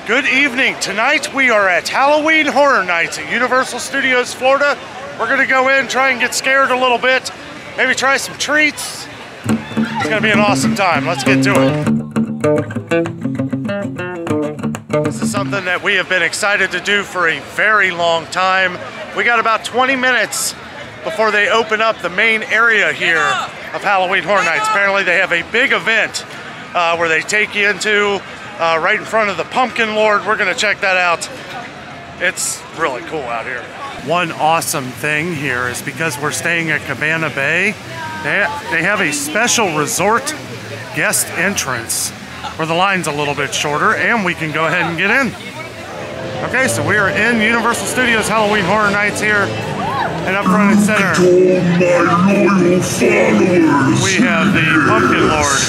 Good evening. Tonight we are at Halloween Horror Nights at Universal Studios, Florida. We're gonna go in, try and get scared a little bit, maybe try some treats. It's gonna be an awesome time. Let's get to it. This is something that we have been excited to do for a very long time. We got about 20 minutes before they open up the main area here of Halloween Horror Nights. Apparently they have a big event where they take you into right in front of the Pumpkin Lord. We're gonna check that out. It's really cool out here. One awesome thing here is because we're staying at Cabana Bay, they have a special resort guest entrance where the line's a little bit shorter and we can go ahead and get in. Okay, so we are in Universal Studios Halloween Horror Nights here, and up front and center, we have the Pumpkin Lord.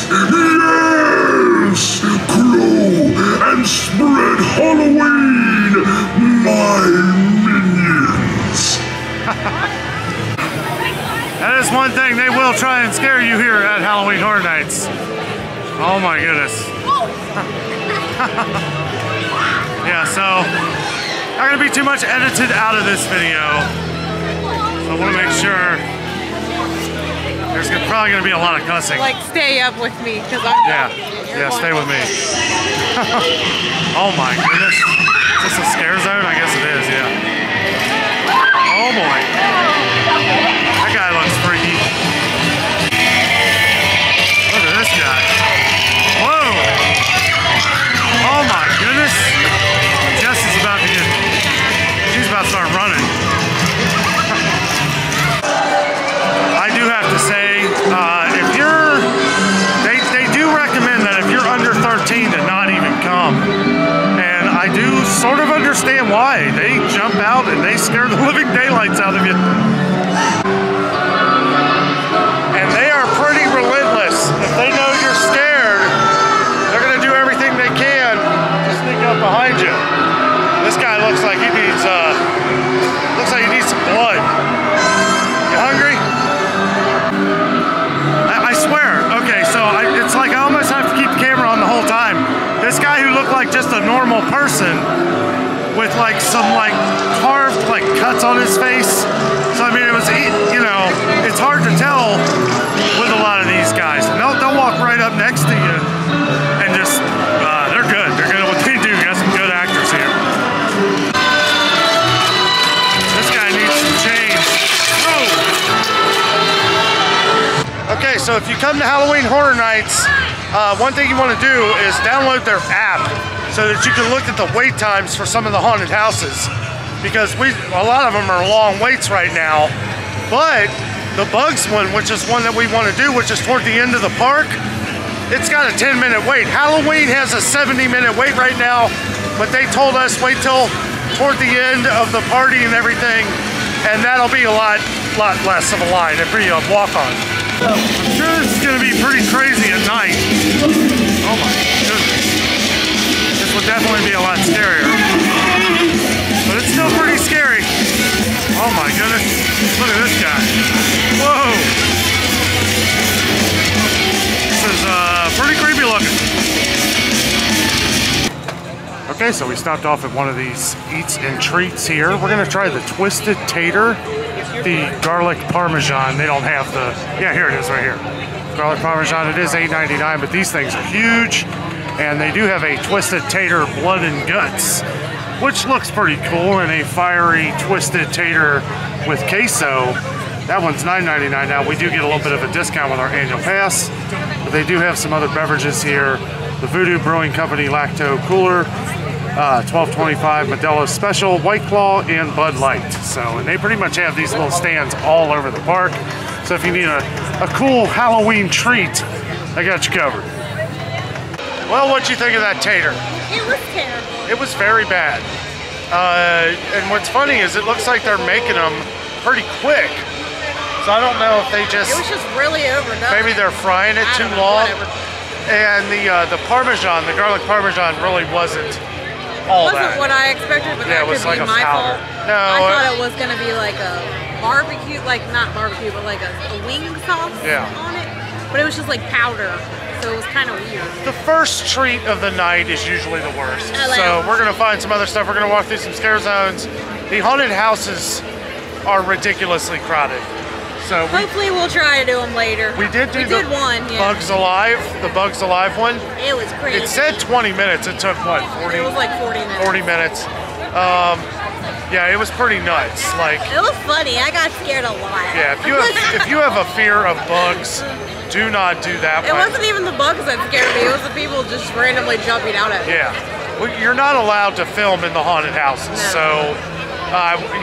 Yes! Grow and spread Halloween, my minions! That is one thing, they will try and scare you here at Halloween Horror Nights. Oh my goodness. Yeah, so not gonna be too much edited out of this video. So I wanna make sure there's probably gonna be a lot of cussing. Like, stay up with me, because I'm Yeah, stay with me. Oh my goodness. Is this a scare zone? I guess it is, yeah. Oh boy. That guy looks freaky. Look at this guy. Whoa. Oh my goodness. Jess is about to she's about to start running. I do have to say, if you're, they do recommend that if you're under 13 to not even come. And I do sort of understand why. They jump out and they scare the living daylights out of you. And they are pretty relentless. If they know you're scared, they're gonna do everything they can to sneak up behind you. This guy looks like he needs some blood. You hungry? I swear. Okay, so it's like I almost have to keep the camera on the whole time. This guy who looked like just a normal person with like some like carved like cuts on his face. So I mean, it was, you know, it's hard to tell with a lot of these guys. They'll walk right up next to you and just they're good. They're good at what they do. You got some good actors here. This guy needs some change. Oh. Okay, so if you come to Halloween Horror Nights, one thing you want to do is download their app so that you can look at the wait times for some of the haunted houses, because a lot of them are long waits right now. But the Bugs one, which is one that we want to do, which is toward the end of the park, it's got a 10-minute wait. Halloween has a 70-minute wait right now, but they told us wait till toward the end of the party and everything, and that'll be a lot less of a line and pretty walk-on. I'm sure this is gonna be pretty crazy at night. Oh my goodness. This would definitely be a lot scarier. But it's still pretty scary. Oh my goodness. Look at this guy. Whoa. This is pretty creepy looking. Okay, so we stopped off at one of these eats and treats here. We're gonna try the Twisted Tater. The garlic parmesan. They don't have the, yeah, here it is right here. Garlic parmesan, it is $8.99, but these things are huge. And they do have a Twisted Tater blood and guts, which looks pretty cool, and a fiery Twisted Tater with queso. That one's $9.99 now. We do get a little bit of a discount with our annual pass, but they do have some other beverages here. The Voodoo Brewing Company Lacto Cooler, $12.25 Modelo Special, White Claw, and Bud Light. So, and they pretty much have these little stands all over the park. So if you need a cool Halloween treat, I got you covered. Well, what'd you think of that tater? It was terrible. It was very bad. And what's funny is it looks like they're making them pretty quick. So I don't know if they just... It was just really overdone. Maybe they're frying it too long. Whatever. And the Parmesan, the garlic Parmesan really wasn't all that. It wasn't what I expected, but yeah, that it was could like be my fault. No, I thought it was going to be like a barbecue, like not barbecue, but like a wing sauce on it. But it was just like powder. so it was kind of weird. The first treat of the night is usually the worst. I like So it. we're gonna find some other stuff. We're gonna walk through some scare zones. The haunted houses are ridiculously crowded. So Hopefully we'll try to do them later. we did do the one, yeah. Bugs Alive, the Bugs Alive one. It was crazy. It said 20 minutes. It took what, 40? It was like 40 minutes. 40 minutes. Yeah, it was pretty nuts. Like, It was funny. I got scared a lot. yeah, if you have a fear of bugs, do not do that It one. wasn't even the bugs that scared me. It was the people just randomly jumping out at me. Yeah, well, you're not allowed to film in the haunted houses, so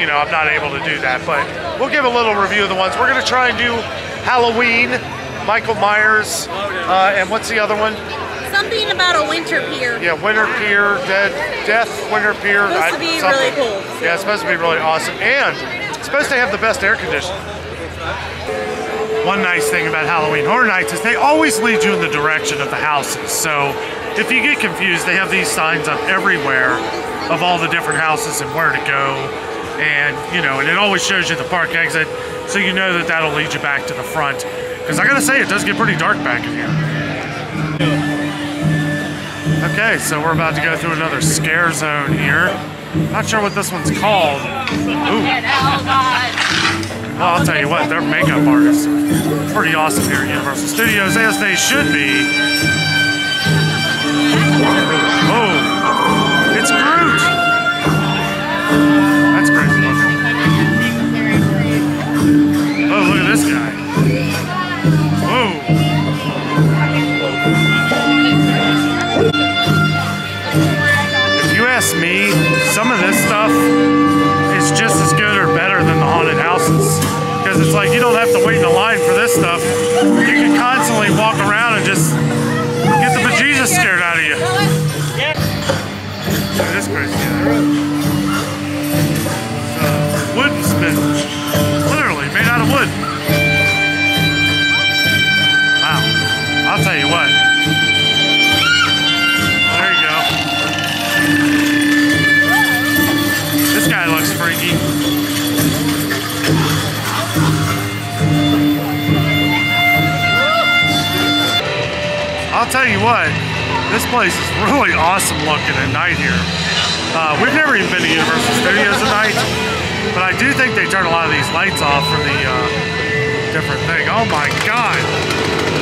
you know, I'm not able to do that. But we'll give a little review of the ones. We're gonna try and do Halloween, Michael Myers, and what's the other one? Something about a winter pier. Yeah, Winter Pier, Death Winter Pier. It's supposed to be something. really cool. Yeah, it's supposed to be really awesome, and it's supposed to have the best air conditioning. One nice thing about Halloween Horror Nights is they always lead you in the direction of the houses. So if you get confused, they have these signs up everywhere of all the different houses and where to go. And, you know, and it always shows you the park exit, so you know that that'll lead you back to the front. Because I gotta say, it does get pretty dark back in here. Okay, so we're about to go through another scare zone here. Not sure what this one's called. Ooh. Well, I'll tell you what, their makeup artists are pretty awesome here at Universal Studios, as they should be. Oh, it's Groot! That's crazy looking. Oh, look at this guy. Whoa. If you ask me, some of this stuff is just as good or better than the haunted houses. Because it's like you don't have to wait in a line for this stuff. You can constantly walk around and just get the bejesus scared out of you. Look at this crazy guy. Wood spin. Literally made out of wood. Wow. I'll tell you what. There you go. This guy looks freaky. I'll tell you what, this place is really awesome looking at night here. We've never even been to Universal Studios at night, but I do think they turn a lot of these lights off for the different thing. Oh my God!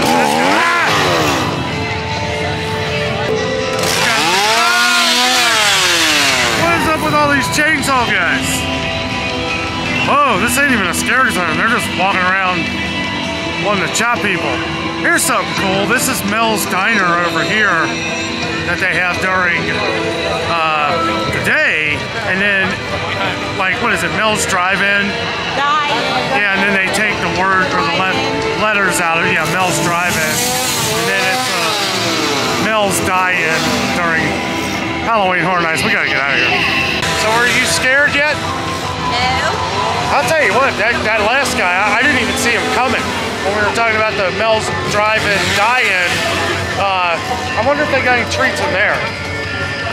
Ah! What is up with all these chainsaw guys? Oh, this ain't even a scare zone. They're just walking around wanting to chop people. Here's something cool. This is Mel's Diner over here that they have during the day, and then, like, what is it, Mel's Drive-In? Yeah, and then they take the word or the letters out of it. Yeah, Mel's Drive-In, and then it's Mel's Die-In during Halloween Horror Nights. We gotta get out of here. So, are you scared yet? No. I'll tell you what, that last guy, I didn't even see him coming. When we were talking about the Mel's Drive-In Die-In, I wonder if they got any treats in there.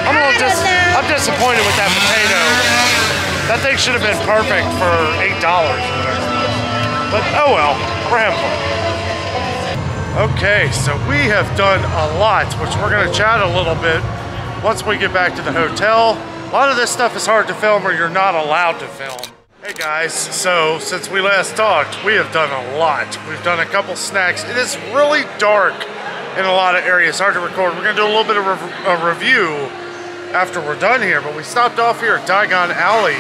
I'm disappointed with that potato. That thing should have been perfect for $8 or whatever. But oh well, we're having fun. Okay, so we have done a lot, which we're gonna chat a little bit once we get back to the hotel. A lot of this stuff is hard to film or you're not allowed to film. Hey guys, so since we last talked, we have done a lot. We've done a couple snacks. It is really dark in a lot of areas, hard to record. We're gonna do a little bit of a review after we're done here, but we stopped off here at Diagon Alley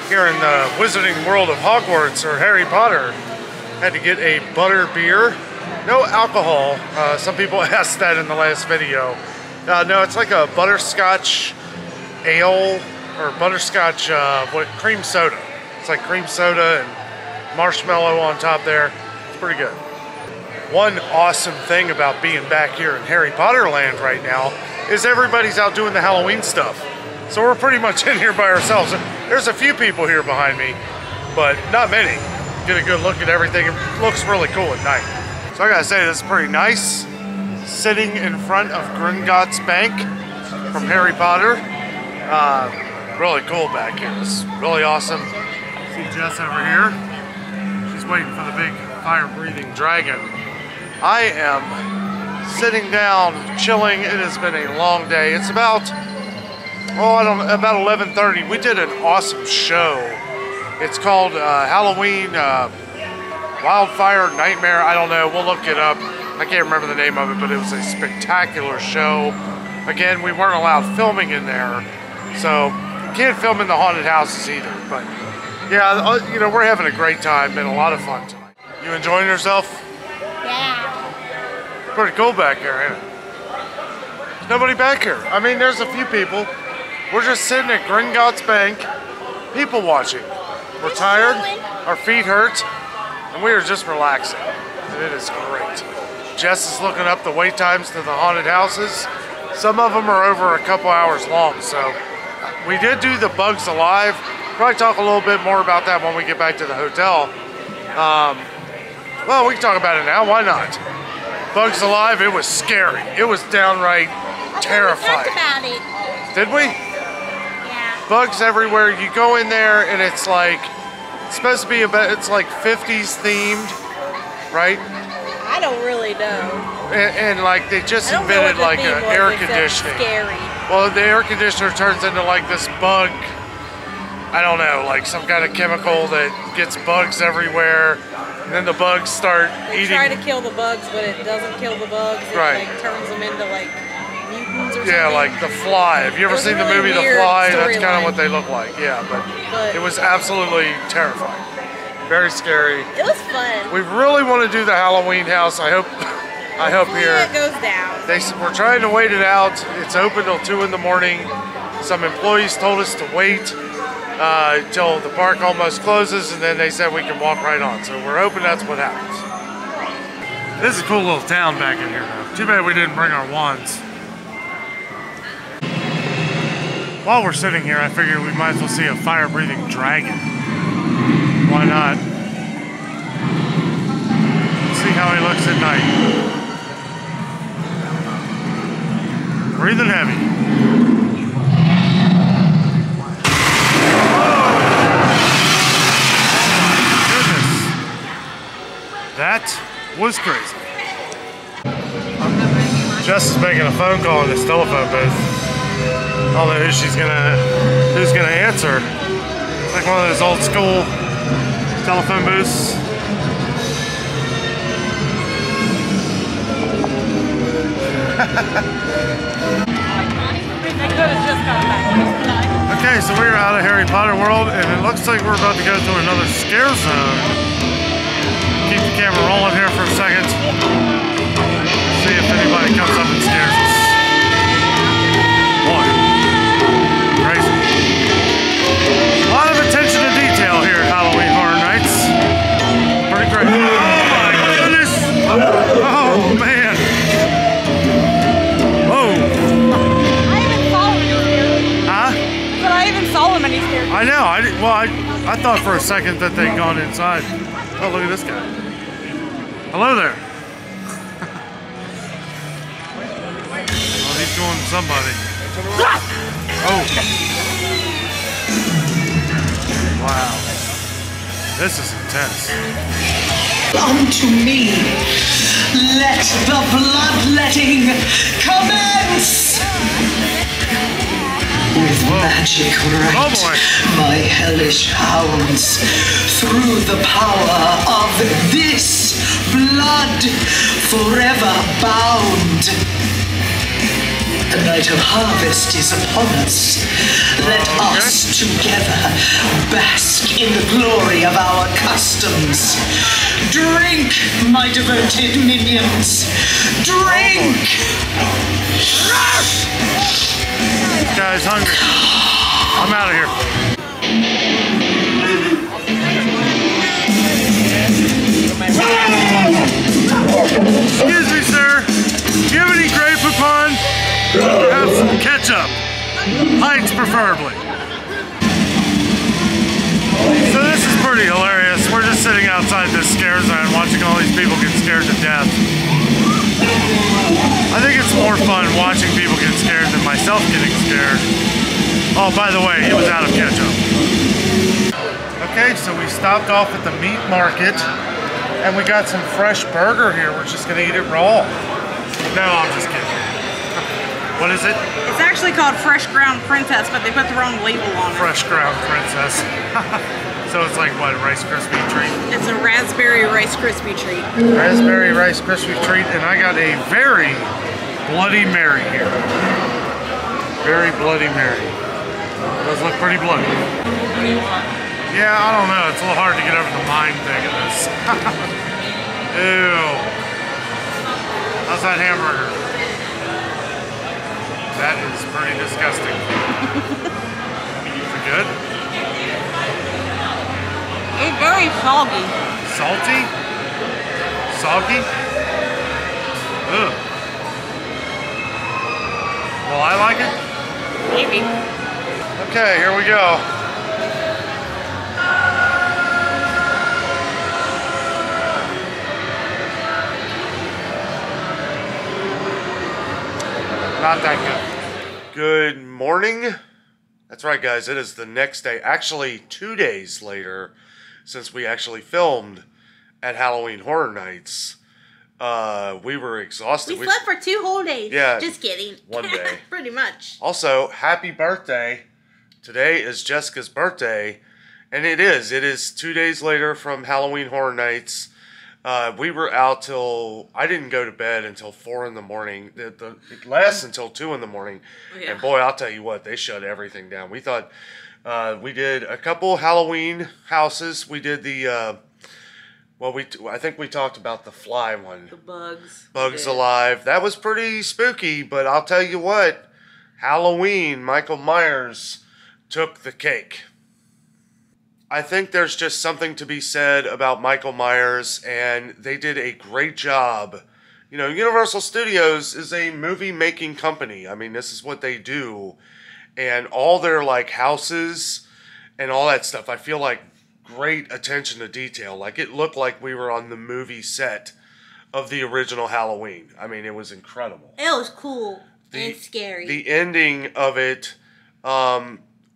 here in the Wizarding World of Hogwarts, or Harry Potter. Had to get a butter beer. No alcohol. Some people asked that in the last video. No, it's like a butterscotch ale, or butterscotch cream soda. It's like cream soda and marshmallow on top there. It's pretty good. One awesome thing about being back here in Harry Potter land right now is everybody's out doing the Halloween stuff. So we're pretty much in here by ourselves. There's a few people here behind me, but not many. Get a good look at everything. It looks really cool at night. So I gotta say, this is pretty nice. Sitting in front of Gringotts Bank from Harry Potter. Really cool back here. It's really awesome. See Jess over here. She's waiting for the big fire-breathing dragon. I am sitting down, chilling. It has been a long day. It's about, about 11:30. We did an awesome show. It's called Halloween Wildfire Nightmare. I don't know. We'll look it up. I can't remember the name of it, but it was a spectacular show. Again, we weren't allowed filming in there, so you can't film in the haunted houses either. But yeah, you know, we're having a great time. Been a lot of fun tonight. You enjoying yourself? Yeah. Pretty cool back here, ain't it? There's nobody back here. I mean, there's a few people. We're just sitting at Gringotts Bank, people watching. We're tired, our feet hurt, and we are just relaxing. And it is great. Jess is looking up the wait times to the haunted houses. Some of them are over a couple hours long, so we did do the Bugs Alive. Probably talk a little bit more about that when we get back to the hotel. Well, we can talk about it now. Why not? Bugs Alive, it was scary. It was downright terrifying. We talked about it. Did we? Yeah. Bugs everywhere. You go in there and it's like, it's supposed to be it's like 50s themed, right? I don't really know. And like they just invented like an air conditioning. Scary. Well, the air conditioner turns into like this bug, I don't know, like some kind of chemical that gets bugs everywhere. And then the bugs start eating. They try to kill the bugs, but it doesn't kill the bugs. It right. like turns them into like mutants or something. Yeah, like The Fly. Have you ever seen the movie The Fly? That's kind of what they look like. Yeah, but it was absolutely terrifying. Very scary. It was fun. We really want to do the Halloween house. I hope here. It goes down. We're trying to wait it out. It's open till 2 in the morning. Some employees told us to wait till the park almost closes, and then they said we can walk right on. So we're hoping that's what happens. This is a cool little town back in here, though. Too bad we didn't bring our wands. While we're sitting here, I figured we might as well see a fire-breathing dragon. Why not? See how he looks at night. Breathing heavy. Goodness. That was crazy. Jess is making a phone call on this telephone booth. I don't know who's gonna answer. It's like one of those old school telephone booths. Okay, so we're out of Harry Potter World, and it looks like we're about to go to another scare zone. Keep the camera rolling here for a second. See if anybody comes up and scares us. Boy, crazy. A lot of attention to detail here at Halloween Horror Nights. Pretty great. Oh my goodness! Oh man! Whoa! I even saw him and he scared me. Huh? But I even saw him and he scared me. I know. I thought for a second that they'd gone inside. Oh, look at this guy. Hello there. Oh, he's going to somebody. Oh. Wow. This is intense. Unto me, let the bloodletting commence! With magic right, my hellish hounds, through the power of this blood, forever bound. The night of harvest is upon us. Let us together bask in the glory of our customs. Drink, my devoted minions. Drink! This guy's hungry. I'm out of here. Excuse me, sir. Do you have any Grey Poupon? Have some ketchup. Heights preferably. So this is pretty hilarious. We're just sitting outside this scare zone watching all these people get scared to death. I think it's more fun watching people get scared than myself getting scared. Oh, by the way, he was out of ketchup. Okay, so we stopped off at the meat market and we got some fresh burger here. We're just gonna eat it raw. No, I'm just kidding. What is it? It's actually called Fresh Ground Princess, but they put the wrong label on it. Fresh Ground Princess. So it's like what, Rice Krispie treat? It's a raspberry Rice Krispie treat. Raspberry Rice Krispie treat, and I got a very Bloody Mary here. Very Bloody Mary. Does look pretty bloody. Yeah, I don't know. It's a little hard to get over the mind thing of this. Ew. How's that hamburger? That is pretty disgusting. Is it good? It's very soggy. Salty? Soggy? Ugh. Well, I like it. Maybe. Okay, here we go. Not that good. Good morning. That's right, guys. It is the next day. Actually, 2 days later since we actually filmed at Halloween Horror Nights. We were exhausted. We slept for 2 whole days. Yeah. Just kidding. 1 day. Pretty much. Also, happy birthday. Today is Jessica's birthday. And it is. It is 2 days later from Halloween Horror Nights. We were out till, I didn't go to bed until 4 in the morning. It lasts until 2 in the morning. Yeah. And boy, I'll tell you what, they shut everything down. We thought, we did a couple Halloween houses. We did the, I think we talked about the fly one. The bugs. Bugs Alive. That was pretty spooky, but I'll tell you what, Halloween, Michael Myers took the cake. I think there's just something to be said about Michael Myers, and they did a great job. You know, Universal Studios is a movie-making company. I mean, this is what they do. And all their, like, houses and all that stuff, I feel like great attention to detail. Like, it looked like we were on the movie set of the original Halloween. I mean, it was incredible. It was cool and scary. The ending of it,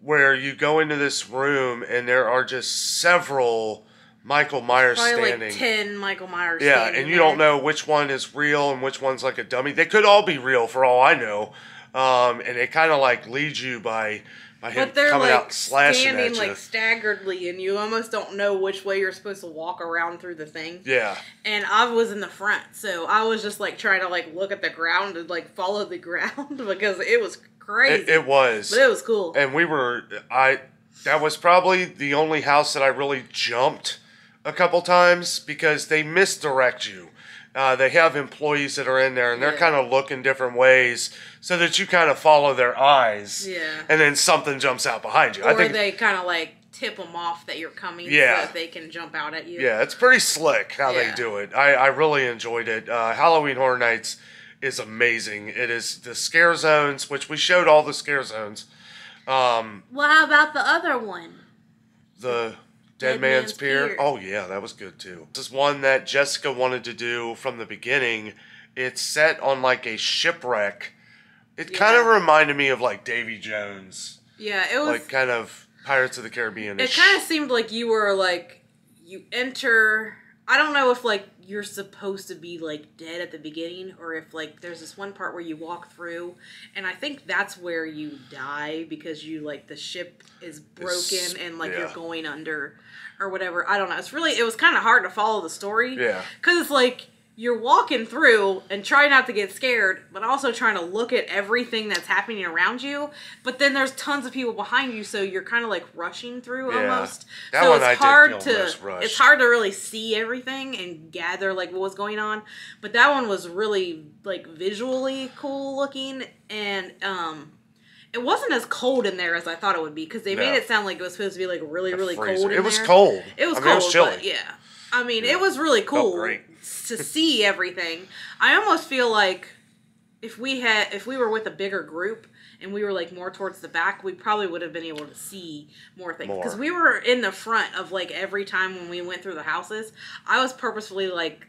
where you go into this room and there are just several Michael Myers Probably standing. like 10 Michael Myers yeah, standing and you there. don't know which one is real and which one's like a dummy. They could all be real for all I know. And it kind of like leads you by him But they're coming like out slashing standing at you. like staggeredly, and you almost don't know which way you're supposed to walk around through the thing. Yeah. And I was in the front, so I was just like trying to like look at the ground and like follow the ground because it was crazy. It was. But it was cool. And that was probably the only house that I really jumped a couple times because they misdirect you. They have employees that are in there, and they're kind of looking different ways so that you kind of follow their eyes. Yeah. And then something jumps out behind you. Or I think they kind of like tip them off that you're coming so Yeah. that they can jump out at you. Yeah, it's pretty slick how they Yeah. do it. I really enjoyed it. Halloween Horror Nights is amazing. It is the scare zones, which we showed all the scare zones. Well, how about the other one? The Dead Man's Pier. Oh, yeah, that was good, too. This is one that Jessica wanted to do from the beginning. It's set on, like, a shipwreck. It kind of reminded me of, like, Davy Jones. Yeah, it was... Like, kind of Pirates of the Caribbean. It kind of seemed like you were, like, you enter... I don't know if, like, you're supposed to be, like, dead at the beginning, or if, like, there's this one part where you walk through, and I think that's where you die, because you, like, the ship is broken, and, like, you're going under, or whatever. I don't know. It was kind of hard to follow the story. Yeah. Because it's, like, you're walking through and try not to get scared, but also trying to look at everything that's happening around you. But then there's tons of people behind you, so you're kind of like rushing through almost. That so one it's it's hard to really see everything and gather like what was going on. But that one was really like visually cool looking, and it wasn't as cold in there as I thought it would be, because they made it sound like it was supposed to be like really cold in there. It was cold. It was I mean, cold, it was chilly. but yeah. I mean, it was really cool to see everything. I almost feel like if we were with a bigger group and we were like more towards the back, we probably would have been able to see more things. Because we were in the front of like every time when we went through the houses. I was purposefully like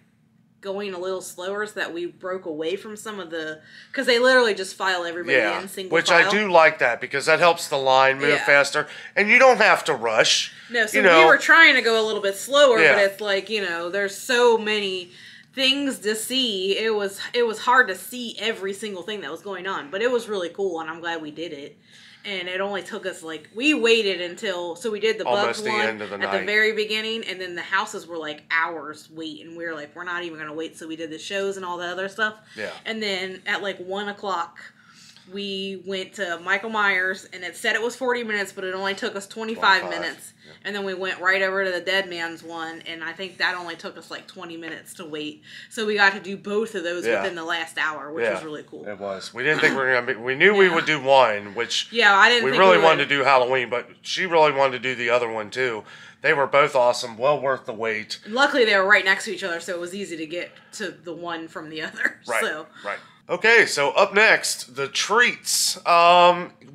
going a little slower so that we broke away from some of the... Because they literally just file everybody in single file. I do like that, because that helps the line move faster. And you don't have to rush. No, so we were trying to go a little bit slower, but it's like, you know, there's so many things to see. It was hard to see every single thing that was going on, but it was really cool, and I'm glad we did it. And it only took us, like, we waited until, so we did the bugs one at the very beginning, and then the houses were, like, hours wait, and we were like, we're not even going to wait, so we did the shows and all the other stuff. Yeah. And then at, like, 1 o'clock, we went to Michael Myers, and it said it was 40 minutes, but it only took us 25 minutes. Yeah. And then we went right over to the Dead Man's one, and I think that only took us like 20 minutes to wait. So we got to do both of those within the last hour, which was really cool. It was. We didn't think we were going to be... We knew we would do one, which... Yeah, I didn't we think really wanted to do Halloween, but she really wanted to do the other one, too. They were both awesome, well worth the wait. Luckily, they were right next to each other, so it was easy to get to the one from the other. Right, So. Right. Okay, so up next, the treats.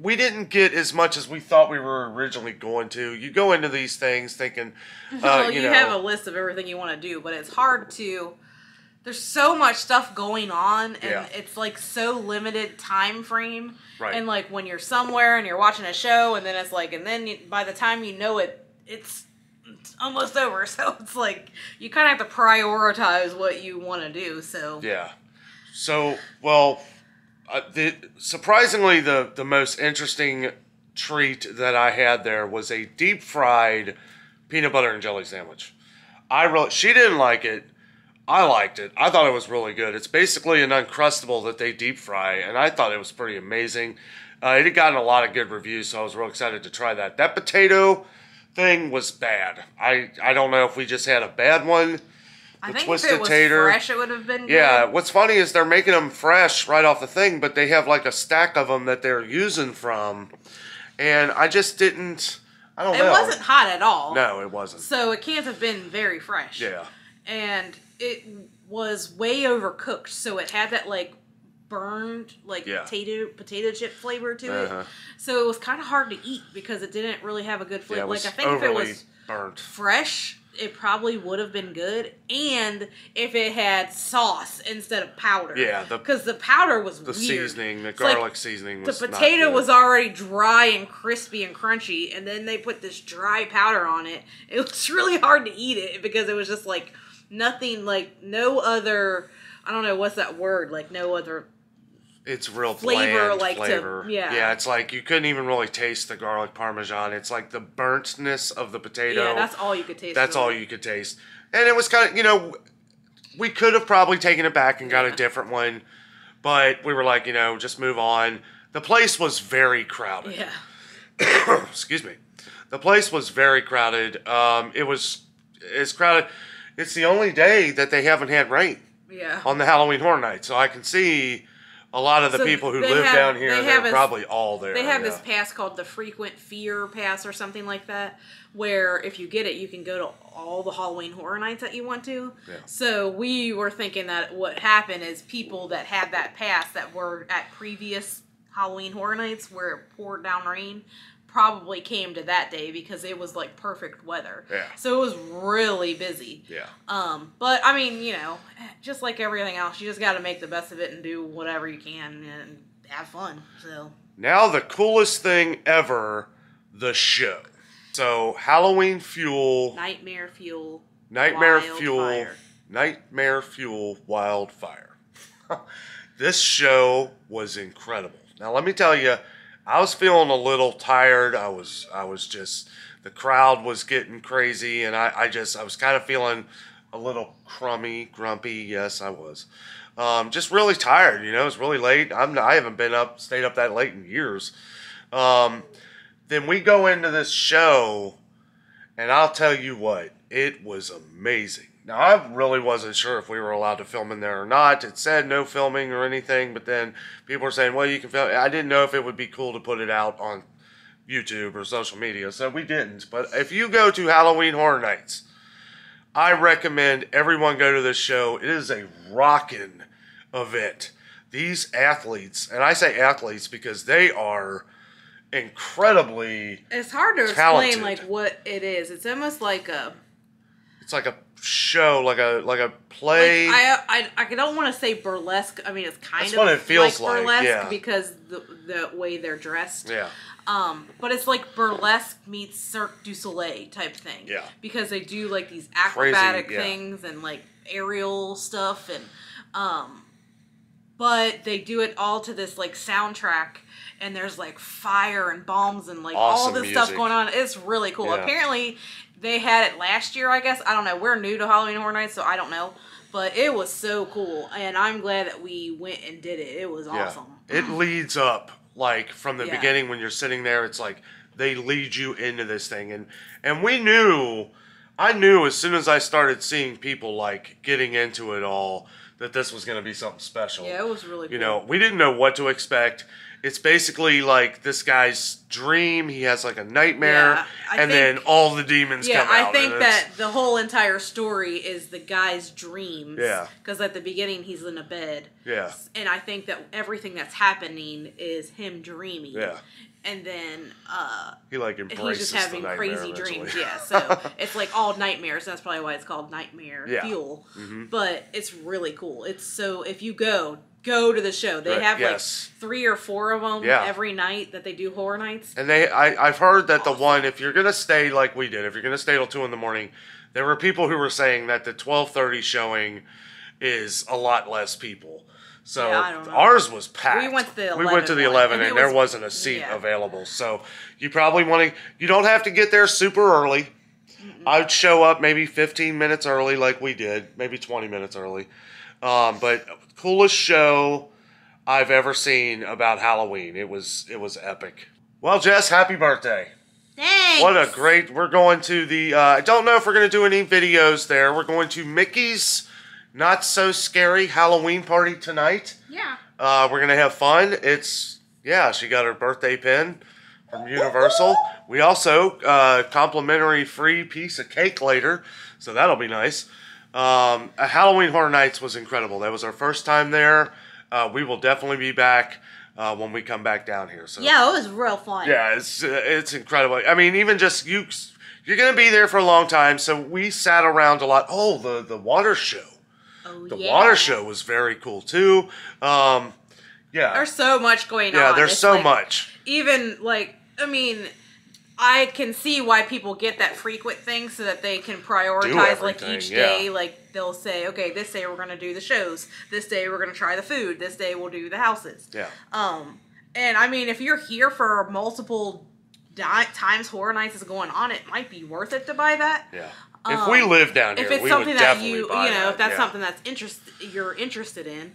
We didn't get as much as we thought we were originally going to. You go into these things thinking, well, you have a list of everything you want to do, but it's hard to... There's so much stuff going on, and it's like so limited time frame. Right. And like when you're somewhere and you're watching a show, and then it's like, and then by the time you know it, it's almost over. So it's like you kind of have to prioritize what you want to do. So yeah. So, well, surprisingly, the most interesting treat that I had there was a deep fried peanut butter and jelly sandwich. She didn't like it. I liked it. I thought it was really good. It's basically an Uncrustable that they deep fry, and I thought it was pretty amazing. It had gotten a lot of good reviews, so I was real excited to try that. That potato thing was bad. I don't know if we just had a bad one. I think if it was fresh, it would have been good. Yeah, what's funny is they're making them fresh right off the thing, but they have like a stack of them that they're using from, and I just didn't, I don't know. It wasn't hot at all. No, it wasn't. So it can't have been very fresh. Yeah. And it was way overcooked, so it had that like burned like potato chip flavor to it. So it was kind of hard to eat because it didn't really have a good flavor. Yeah, like I think if it was burnt. Fresh, it probably would have been good, and if it had sauce instead of powder. Yeah, because the powder was the weird. Seasoning, the garlic seasoning was the potato was already dry and crispy and crunchy, and then they put this dry powder on it. It was really hard to eat it because it was just like nothing, like no other. I don't know what's that word, like no other. It's real flavor, bland like flavor. Yeah, it's like you couldn't even really taste the garlic parmesan. It's like the burntness of the potato. Yeah, that's all you could taste. That's all you could taste. And it was kind of, we could have probably taken it back and got a different one, but we were like, just move on. The place was very crowded. Yeah. Excuse me. The place was very crowded. It's crowded. It's the only day that they haven't had rain. Yeah. On the Halloween Horror Nights. So I can see a lot of the people who live down here, they're probably all there. They have this pass called the Frequent Fear Pass or something like that, where if you get it, you can go to all the Halloween Horror Nights that you want to. Yeah. So we were thinking that what happened is people that had that pass that were at previous Halloween Horror Nights where it poured down rain probably came to that day because it was like perfect weather. Yeah. So it was really busy. Yeah. But I mean, just like everything else, you just got to make the best of it and do whatever you can and have fun. So now the coolest thing ever, the show. So Halloween Fuel, Nightmare Fuel, Wildfire. This show was incredible. Now let me tell you, I was feeling a little tired. I was just, the crowd was getting crazy, and I was kind of feeling a little grumpy. Yes, I was. Just really tired. It was really late. I haven't stayed up that late in years. Then we go into this show, and I'll tell you what, it was amazing. Now, I really wasn't sure if we were allowed to film in there or not. It said no filming or anything, but then people were saying, well, you can film. I didn't know if it would be cool to put it out on YouTube or social media, so we didn't. But if you go to Halloween Horror Nights, I recommend everyone go to this show. It is a rockin' event. These athletes, and I say athletes because they are incredibly It's hard to talented. explain like what it is. It's almost like a... It's like a show, like a play. Like I don't want to say burlesque. I mean, it's kind That's of what it feels like burlesque yeah. because the way they're dressed. Yeah. But it's like burlesque meets Cirque du Soleil type thing. Yeah. Because they do like these acrobatic Crazy, yeah. things and like aerial stuff, and but they do it all to this like soundtrack, and there's like fire and bombs and like awesome all this music. stuff going on. It's really cool. Yeah. Apparently they had it last year, I guess. I don't know. We're new to Halloween Horror Nights, so I don't know. But it was so cool, and I'm glad that we went and did it. It was awesome. It leads up, like, from the Yeah. beginning when you're sitting there. It's like they lead you into this thing. And we knew, I knew as soon as I started seeing people, like, getting into it all, that this was going to be something special. Yeah, it was really cool. You know, we didn't know what to expect. It's basically like this guy's dream. He has like a nightmare, and then all the demons come out. I think that the whole entire story is the guy's dreams. Yeah. Because at the beginning, he's in a bed. Yeah. And I think that everything that's happening is him dreaming. Yeah. And then he like he's embraces just having the nightmare crazy eventually. dreams. Yeah. So it's like all nightmares. That's probably why it's called Nightmare Fuel. Mm-hmm. But it's really cool. It's so if you go to the show. They have like 3 or 4 of them every night that they do horror nights. And I've heard that the one, if you're gonna stay like we did, if you're gonna stay till 2 in the morning, there were people who were saying that the 12:30 showing is a lot less people. So I don't know. Ours was packed. We went to the 11. We went to the 11, and there wasn't a seat available. So you probably want to. You don't have to get there super early. I'd show up maybe 15 minutes early, like we did, maybe 20 minutes early. But coolest show I've ever seen about Halloween. It was epic. Well, Jess, happy birthday. Thanks. What a great, we're going to the, I don't know if we're going to do any videos there. We're going to Mickey's Not So Scary Halloween party tonight. Yeah. We're going to have fun. It's, she got her birthday pin from Universal. We also, complimentary free piece of cake later, so that'll be nice. Halloween Horror Nights was incredible. That was our first time there. We will definitely be back when we come back down here. So yeah, it was real fun. Yeah, it's incredible. I mean, even just you're gonna be there for a long time. So we sat around a lot. Oh, the water show. Oh, the water show was very cool too. There's so much going on. Yeah, there's it's so like, much. Even like, I mean, I can see why people get that frequent thing so that they can prioritize like each day. Like they'll say, okay, this day we're gonna do the shows. This day we're gonna try the food. This day we'll do the houses. Yeah. And I mean, if you're here for multiple times Horror Nights is going on, it might be worth it to buy that. Yeah. If we live down here, if it's we something would that definitely you buy know, if that's yeah. something that's you're interested in,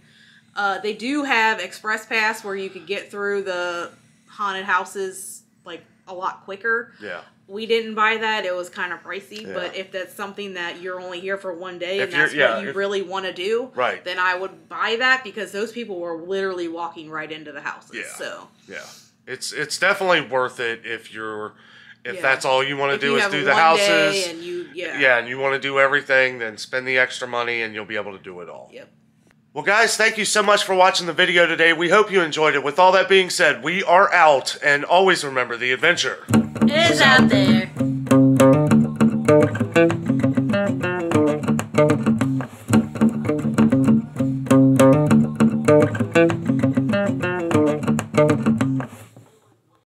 they do have Express Pass where you could get through the haunted houses like a lot quicker. Yeah. We didn't buy that; it was kind of pricey. But if that's something that you're only here for one day If and that's you're- what you really want to do, right. then I would buy that because those people were literally walking right into the houses. Yeah. So yeah, it's definitely worth it if that's all you want to do is do the one houses. day and and you want to do everything, then spend the extra money and you'll be able to do it all. Yep. Well, guys, thank you so much for watching the video today. We hope you enjoyed it. With all that being said, we are out, and always remember the adventure is out there.